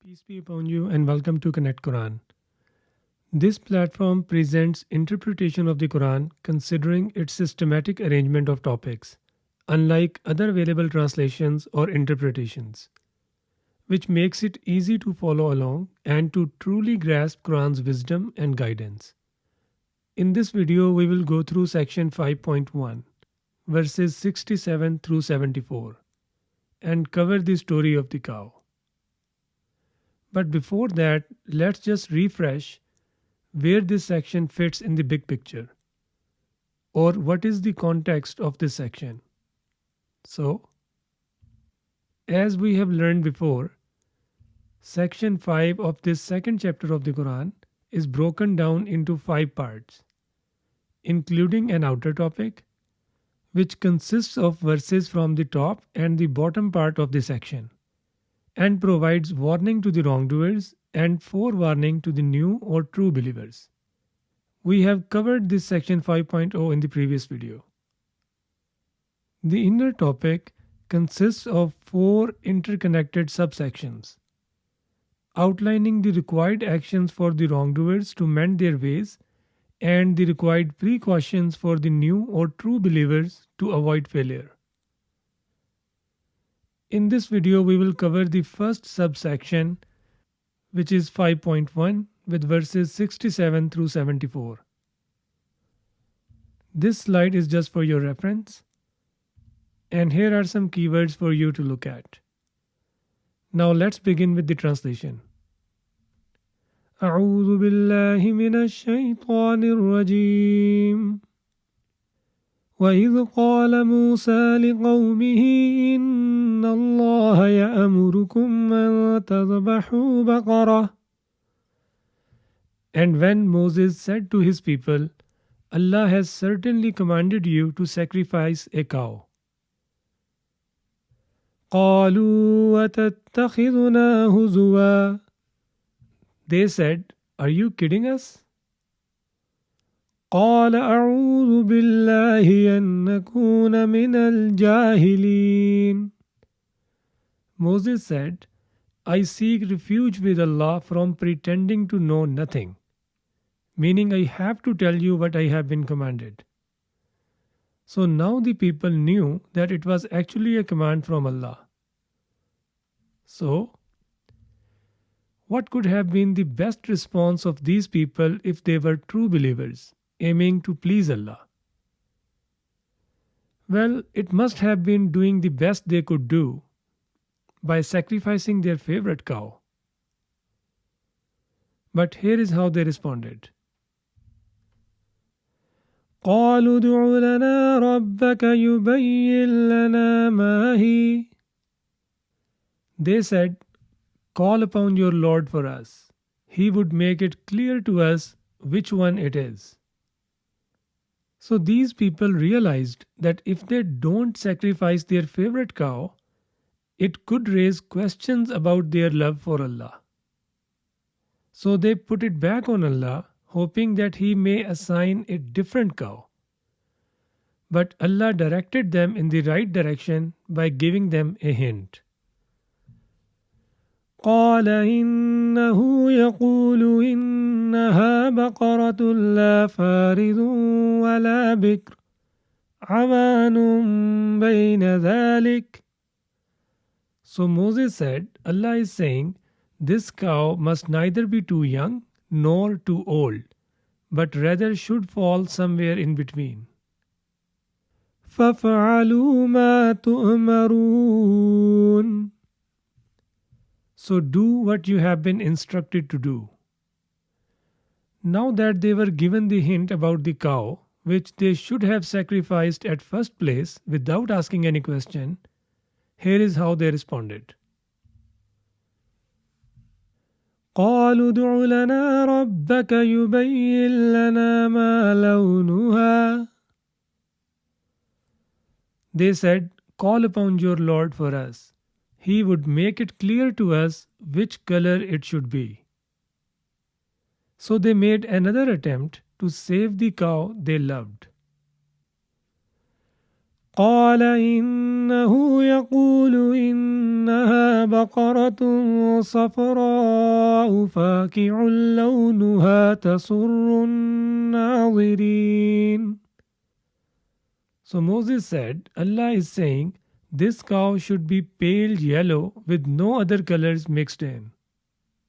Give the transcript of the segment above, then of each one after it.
Peace be upon you and welcome to Connect Quran. This platform presents interpretation of the Quran considering its systematic arrangement of topics, unlike other available translations or interpretations, which makes it easy to follow along and to truly grasp Quran's wisdom and guidance. In this video, we will go through section 5.1, verses 67 through 74, and cover the story of the cow. But before that, let's just refresh where this section fits in the big picture, or what is the context of this section. So, as we have learned before, section 5 of this second chapter of the Quran is broken down into 5 parts, including an outer topic, which consists of verses from the top and the bottom part of the section, and provides warning to the wrongdoers and forewarning to the new or true believers. We have covered this section 5.0 in the previous video. The inner topic consists of 4 interconnected subsections, outlining the required actions for the wrongdoers to mend their ways and the required precautions for the new or true believers to avoid failure. In this video, we will cover the first subsection, which is 5.1 with verses 67 through 74. This slide is just for your reference, and here are some keywords for you to look at. Now let's begin with the translation. أعوذ بالله من الشيطان الرجيم وإذ قال موسى لقومه إن الله يأمركم أن تذبحوا بقرة. And when Moses said to his people, Allah has certainly commanded you to sacrifice a cow. قالوا وتتخذنا هزوا. They said, are you kidding us? قال أعوذ بالله أن نكون من الجاهلين. Moses said, I seek refuge with Allah from pretending to know nothing, meaning I have to tell you what I have been commanded. So now the people knew that it was actually a command from Allah. So, what could have been the best response of these people if they were true believers, aiming to please Allah? Well, it must have been doing the best they could do by sacrificing their favorite cow. But here is how they responded. قالوا ادع لنا ربك يبين لنا ما هي. They said, call upon your Lord for us. He would make it clear to us which one it is. So these people realized that if they don't sacrifice their favorite cow, it could raise questions about their love for Allah. So they put it back on Allah, hoping that He may assign a different cow. But Allah directed them in the right direction by giving them a hint. قال إنه يقول إنها بقرة لا فارض ولا بكر عوان بين ذلك. So Moses said, Allah is saying, this cow must neither be too young nor too old, but rather should fall somewhere in between. فَافْعَلُوا مَا تُؤْمَرُونَ. So do what you have been instructed to do. Now that they were given the hint about the cow, which they should have sacrificed at first place without asking any question, here is how they responded. قالوا ادع لنا ربك يبين لنا ما لونها. They said, call upon your Lord for us. He would make it clear to us which color it should be. So they made another attempt to save the cow they loved. قال إن إنه يقول إنها بقرة صفراء فاقع لونها تسر الناظرين. So Moses said, Allah is saying, this cow should be pale yellow with no other colors mixed in.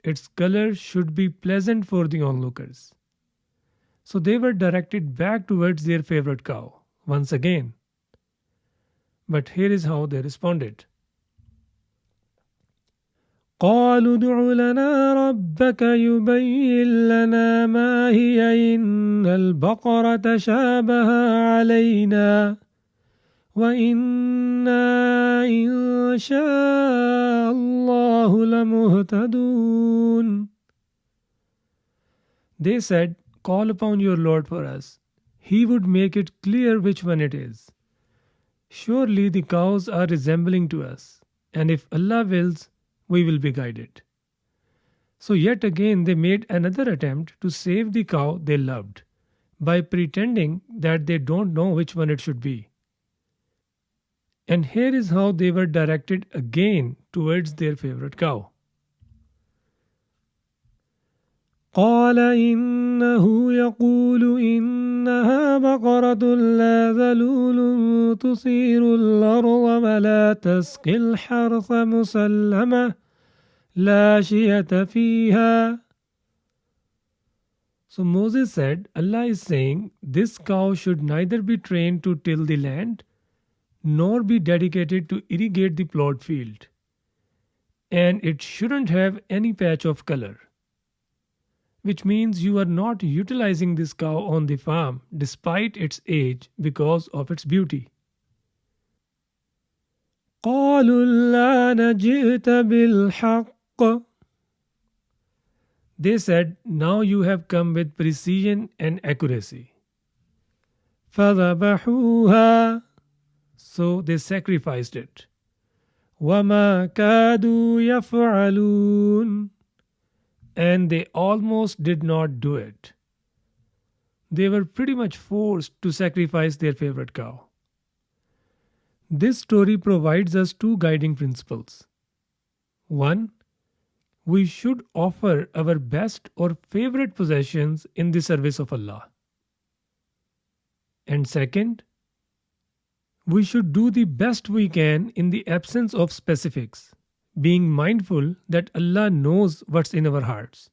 Its color should be pleasant for the onlookers. So they were directed back towards their favorite cow once again. But here is how they responded. قالوا ادع لنا ربك يبين لنا ما هي إن البقرة شابه علينا وإنا إن شاء الله لمهتدون. They said, call upon your Lord for us. He would make it clear which one it is. Surely the cows are resembling to us, and if Allah wills, we will be guided. So yet again they made another attempt to save the cow they loved by pretending that they don't know which one it should be. And here is how they were directed again towards their favorite cow. قال إنه يقول إنها بقرة لا ذلول تثير الأرض ولا تسقي الحرث مسلمة لا شية فيها. So Moses said, Allah is saying, this cow should neither be trained to till the land nor be dedicated to irrigate the plowed field. And it shouldn't have any patch of color. Which means you are not utilizing this cow on the farm despite its age because of its beauty. قالوا الآن جئت بالحق. They said, now you have come with precision and accuracy. فذبحوها. So they sacrificed it. وما كادوا يفعلون. And they almost did not do it. They were pretty much forced to sacrifice their favorite cow. This story provides us two guiding principles. One, we should offer our best or favorite possessions in the service of Allah. And second, we should do the best we can in the absence of specifics, being mindful that Allah knows what's in our hearts.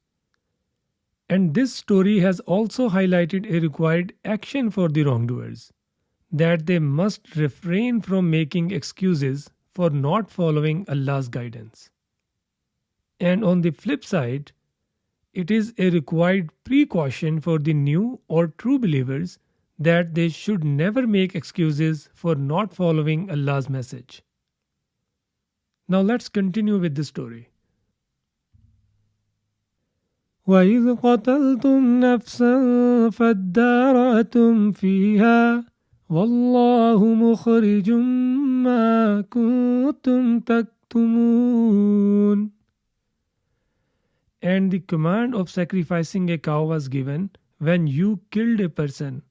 And this story has also highlighted a required action for the wrongdoers, that they must refrain from making excuses for not following Allah's guidance. And on the flip side, it is a required precaution for the new or true believers that they should never make excuses for not following Allah's message. Now let's continue with the story. وَإِذْ قَتَلْتُمْ نَفْسًا فَادَّارَأْتُمْ فِيهَا وَاللَّهُ مُخْرِجٌ مَا كُنْتُمْ تَكْتُمُونَ. And the command of sacrificing a cow was given when you killed a person.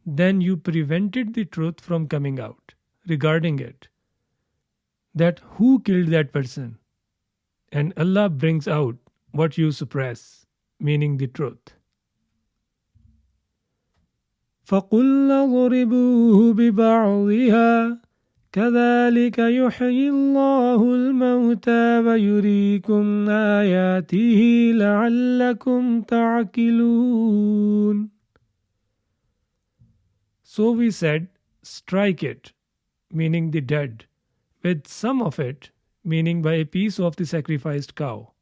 Then you prevented the truth from coming out regarding it. That who killed that person? And Allah brings out what you suppress, meaning the truth. فَقُلْنَا ضُرِبُوهُ بِبَعْضِهَا كَذَلِكَ يُحْيِي اللَّهُ الْمَوْتَى وَيُرِيكُمْ آيَاتِهِ لَعَلَّكُمْ تَعْقِلُونَ. So we said, strike it, meaning the dead, with some of it, meaning by a piece of the sacrificed cow.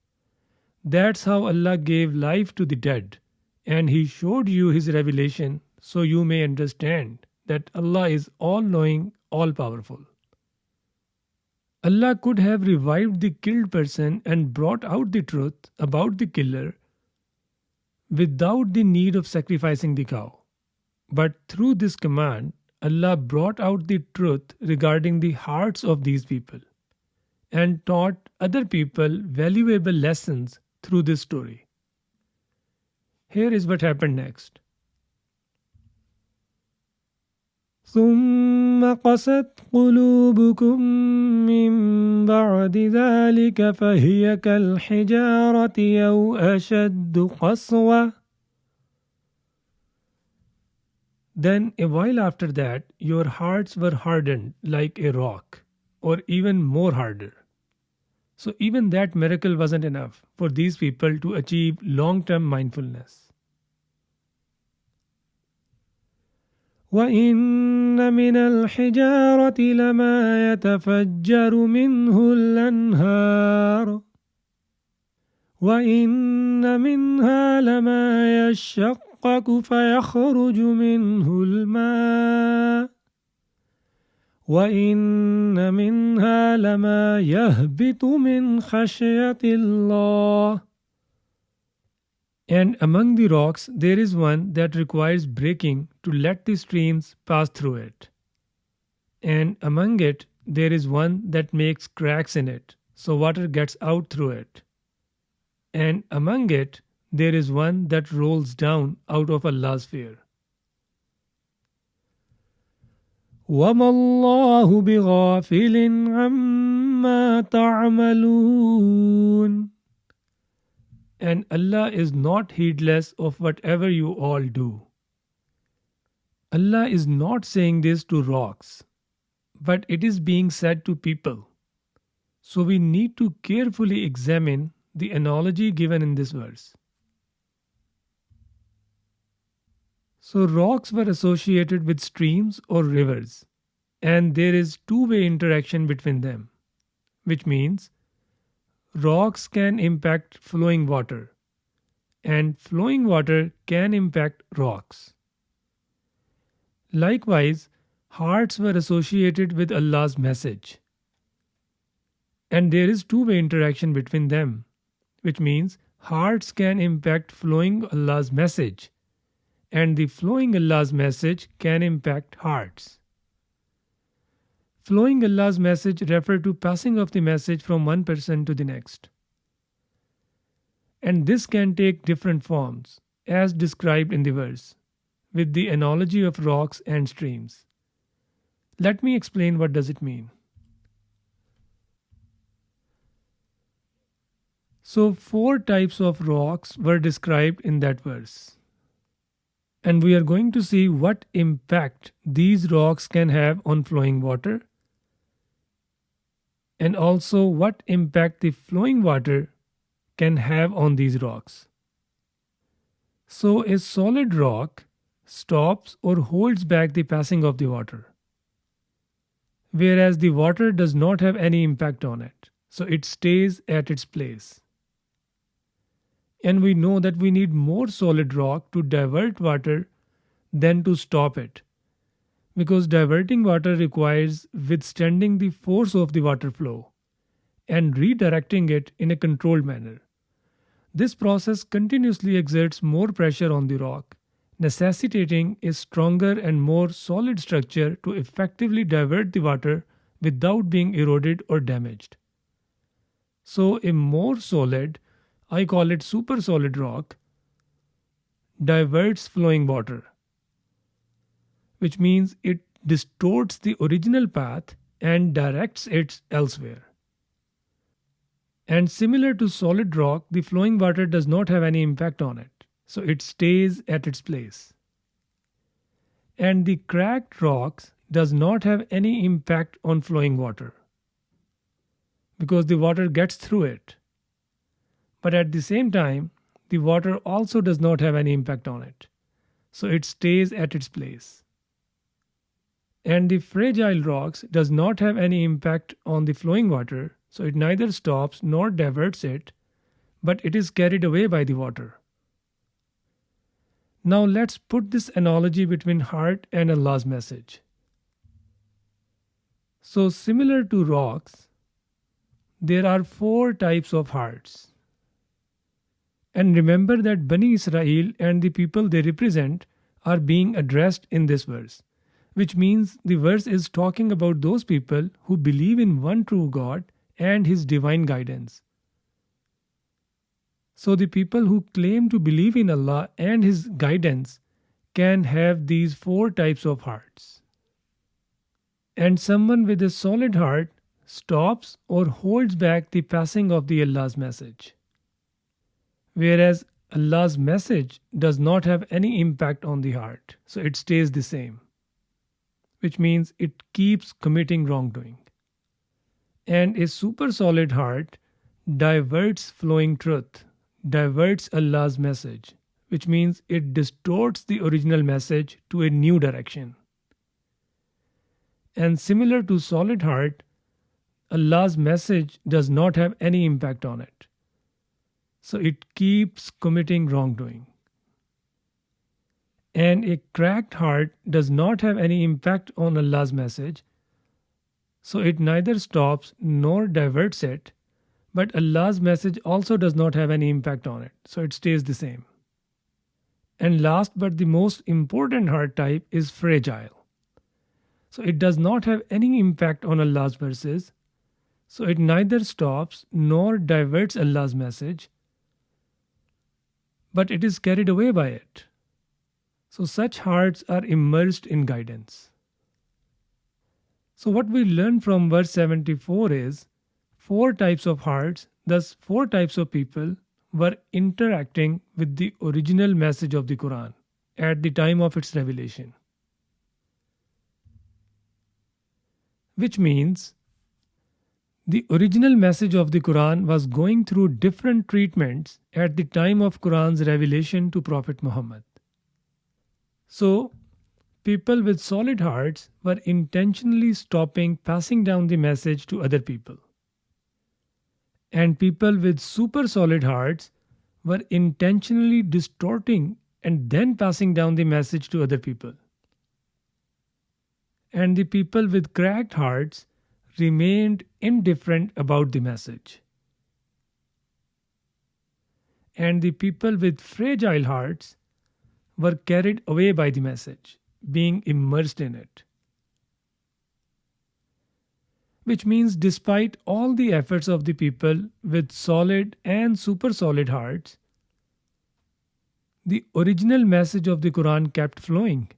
That's how Allah gave life to the dead, and He showed you His revelation so you may understand that Allah is all-knowing, all-powerful. Allah could have revived the killed person and brought out the truth about the killer without the need of sacrificing the cow. But through this command, Allah brought out the truth regarding the hearts of these people and taught other people valuable lessons through this story. Here is what happened next. ثم قست قلوبكم من بعد ذلك فهي كالحجارة أو أشد قسوة. Then a while after that, your hearts were hardened like a rock, or even more harder. So even that miracle wasn't enough for these people to achieve long-term mindfulness. وَإِنَّ مِنَ الْحِجَارَةِ لَمَا يَتَفَجَّرُ مِنْهُ الْأَنْهَارُ وَإِنَّ مِنْهَا لَمَا يَشَّقَّقُ فَيَخْرُجُ مِنْهُ الْمَاءُ وَإِنَّ مِنْهَا لَمَا يَهْبِطُ مِنْ خَشْيَةِ اللَّهِ. And among the rocks there is one that requires breaking to let the streams pass through it. And among it there is one that makes cracks in it, so water gets out through it. And among it there is one that rolls down out of Allah's fear. وَمَا اللَّهُ بِغَافِلٍ عَمَّا تَعْمَلُونَ. And Allah is not heedless of whatever you all do. Allah is not saying this to rocks, but it is being said to people. So we need to carefully examine the analogy given in this verse. So rocks were associated with streams or rivers, and there is two-way interaction between them, which means rocks can impact flowing water, and flowing water can impact rocks. Likewise, hearts were associated with Allah's message, and there is two-way interaction between them, which means hearts can impact flowing Allah's message, and the flowing Allah's message can impact hearts. Flowing Allah's message refers to passing of the message from one person to the next. And this can take different forms, as described in the verse, with the analogy of rocks and streams. Let me explain what does it mean. So 4 types of rocks were described in that verse. And we are going to see what impact these rocks can have on flowing water, and also what impact the flowing water can have on these rocks. So a solid rock stops or holds back the passing of the water, whereas the water does not have any impact on it, so it stays at its place. And we know that we need more solid rock to divert water than to stop it, because diverting water requires withstanding the force of the water flow and redirecting it in a controlled manner. This process continuously exerts more pressure on the rock, necessitating a stronger and more solid structure to effectively divert the water without being eroded or damaged. So a more solid, I call it super solid rock, diverts flowing water, which means it distorts the original path and directs it elsewhere. And similar to solid rock, the flowing water does not have any impact on it, so it stays at its place. And the cracked rocks does not have any impact on flowing water, because the water gets through it. But at the same time, the water also does not have any impact on it, so it stays at its place. And the fragile rocks does not have any impact on the flowing water, so it neither stops nor diverts it, but it is carried away by the water. Now let's put this analogy between heart and Allah's message. So similar to rocks, there are 4 types of hearts. And remember that Bani Israel and the people they represent are being addressed in this verse, which means the verse is talking about those people who believe in one true God and His divine guidance. So the people who claim to believe in Allah and His guidance can have these 4 types of hearts. And someone with a solid heart stops or holds back the passing of the Allah's message. Whereas Allah's message does not have any impact on the heart, so it stays the same, which means it keeps committing wrongdoing. And a super solid heart diverts flowing truth, diverts Allah's message, which means it distorts the original message to a new direction. And similar to solid heart, Allah's message does not have any impact on it. So it keeps committing wrongdoing. And a cracked heart does not have any impact on Allah's message, so it neither stops nor diverts it, but Allah's message also does not have any impact on it, so it stays the same. And last but the most important heart type is fragile. So it does not have any impact on Allah's verses, so it neither stops nor diverts Allah's message, but it is carried away by it. So such hearts are immersed in guidance. So what we learn from verse 74 is 4 types of hearts, thus 4 types of people were interacting with the original message of the Quran at the time of its revelation. Which means the original message of the Quran was going through different treatments at the time of Quran's revelation to Prophet Muhammad. So, people with solid hearts were intentionally stopping passing down the message to other people. And people with super solid hearts were intentionally distorting and then passing down the message to other people. And the people with cracked hearts remained indifferent about the message. And the people with fragile hearts were carried away by the message, being immersed in it. Which means despite all the efforts of the people with solid and super solid hearts, the original message of the Quran kept flowing.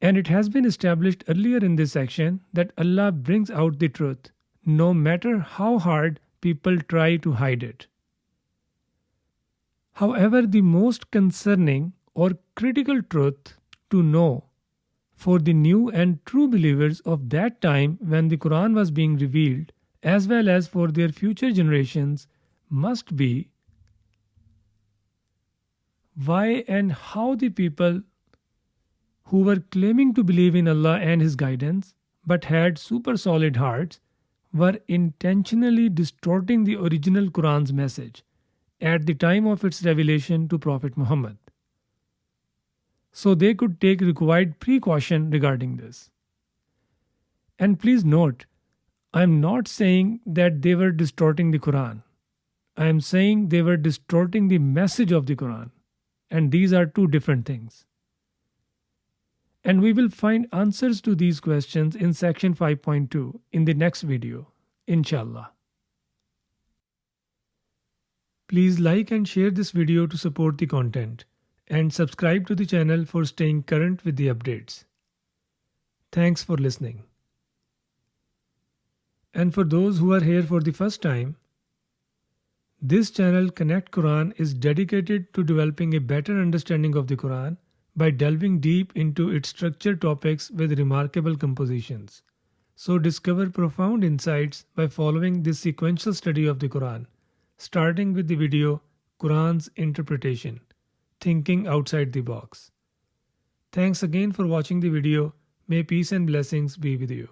And it has been established earlier in this section that Allah brings out the truth, no matter how hard people try to hide it. However, the most concerning or critical truth to know for the new and true believers of that time when the Quran was being revealed, as well as for their future generations, must be why and how the people who were claiming to believe in Allah and His guidance but had super solid hearts were intentionally distorting the original Quran's message at the time of its revelation to Prophet Muhammad. So they could take required precaution regarding this. And please note, I am not saying that they were distorting the Quran. I am saying they were distorting the message of the Quran. And these are two different things. And we will find answers to these questions in section 5.2 in the next video, inshallah. Please like and share this video to support the content and subscribe to the channel for staying current with the updates. Thanks for listening. And for those who are here for the first time, this channel Connect Quran is dedicated to developing a better understanding of the Quran by delving deep into its structured topics with remarkable compositions. So discover profound insights by following this sequential study of the Quran, starting with the video Quran's Interpretation, Thinking Outside the Box. Thanks again for watching the video. May peace and blessings be with you.